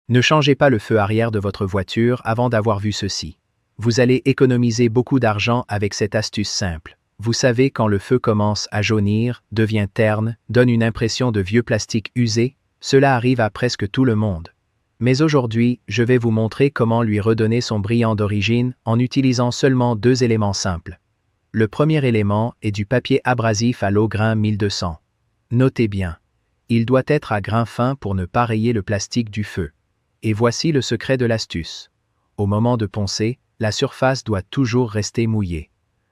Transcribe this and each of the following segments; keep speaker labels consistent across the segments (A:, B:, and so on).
A: Ne changez pas le feu arrière de votre voiture avant d'avoir vu ceci. Vous allez économiser beaucoup d'argent avec cette astuce simple. Vous savez quand le feu commence à jaunir, devient terne, donne une impression de vieux plastique usé, cela arrive à presque tout le monde. Mais aujourd'hui, je vais vous montrer comment lui redonner son brillant d'origine en utilisant seulement 2 éléments simples. Le premier élément est du papier abrasif à l'eau grain 1200. Notez bien, il doit être à grain fin pour ne pas rayer le plastique du feu. Et voici le secret de l'astuce. Au moment de poncer, la surface doit toujours rester mouillée.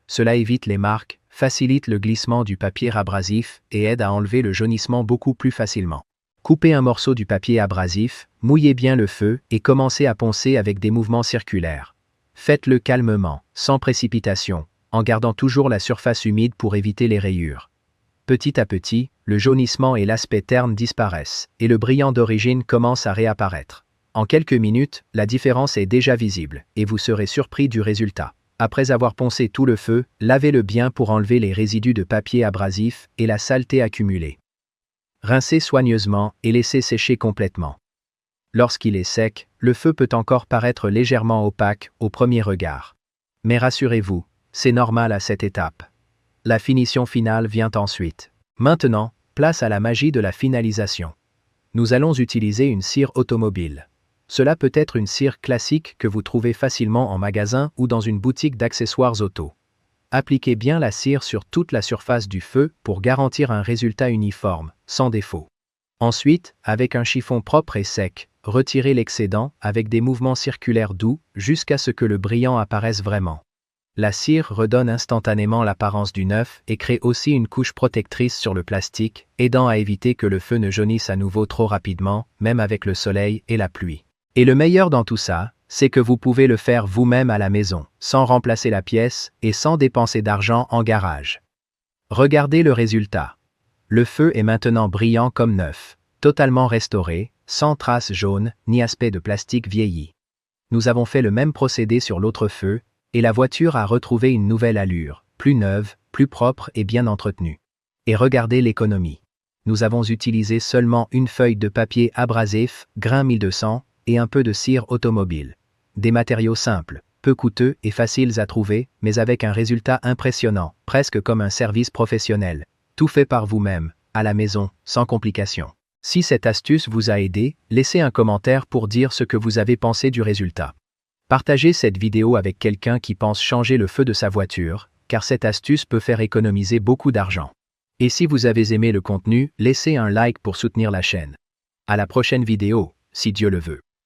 A: Cela évite les marques, facilite le glissement du papier abrasif et aide à enlever le jaunissement beaucoup plus facilement. Coupez un morceau du papier abrasif, mouillez bien le feu et commencez à poncer avec des mouvements circulaires. Faites-le calmement, sans précipitation, en gardant toujours la surface humide pour éviter les rayures. Petit à petit, le jaunissement et l'aspect terne disparaissent, et le brillant d'origine commence à réapparaître. En quelques minutes, la différence est déjà visible, et vous serez surpris du résultat. Après avoir poncé tout le feu, lavez-le bien pour enlever les résidus de papier abrasif et la saleté accumulée. Rincez soigneusement et laissez sécher complètement. Lorsqu'il est sec, le feu peut encore paraître légèrement opaque au premier regard. Mais rassurez-vous, c'est normal à cette étape. La finition finale vient ensuite. Maintenant, place à la magie de la finalisation. Nous allons utiliser une cire automobile. Cela peut être une cire classique que vous trouvez facilement en magasin ou dans une boutique d'accessoires auto. Appliquez bien la cire sur toute la surface du feu pour garantir un résultat uniforme, sans défaut. Ensuite, avec un chiffon propre et sec, retirez l'excédent avec des mouvements circulaires doux jusqu'à ce que le brillant apparaisse vraiment. La cire redonne instantanément l'apparence du neuf et crée aussi une couche protectrice sur le plastique, aidant à éviter que le feu ne jaunisse à nouveau trop rapidement, même avec le soleil et la pluie. Et le meilleur dans tout ça, c'est que vous pouvez le faire vous-même à la maison, sans remplacer la pièce et sans dépenser d'argent en garage. Regardez le résultat. Le feu est maintenant brillant comme neuf, totalement restauré, sans traces jaunes ni aspect de plastique vieilli. Nous avons fait le même procédé sur l'autre feu, et la voiture a retrouvé une nouvelle allure, plus neuve, plus propre et bien entretenue. Et regardez l'économie. Nous avons utilisé seulement une feuille de papier abrasif, grain 1200, et un peu de cire automobile. Des matériaux simples, peu coûteux et faciles à trouver, mais avec un résultat impressionnant, presque comme un service professionnel. Tout fait par vous-même, à la maison, sans complications. Si cette astuce vous a aidé, laissez un commentaire pour dire ce que vous avez pensé du résultat. Partagez cette vidéo avec quelqu'un qui pense changer le feu de sa voiture, car cette astuce peut faire économiser beaucoup d'argent. Et si vous avez aimé le contenu, laissez un like pour soutenir la chaîne. À la prochaine vidéo, si Dieu le veut.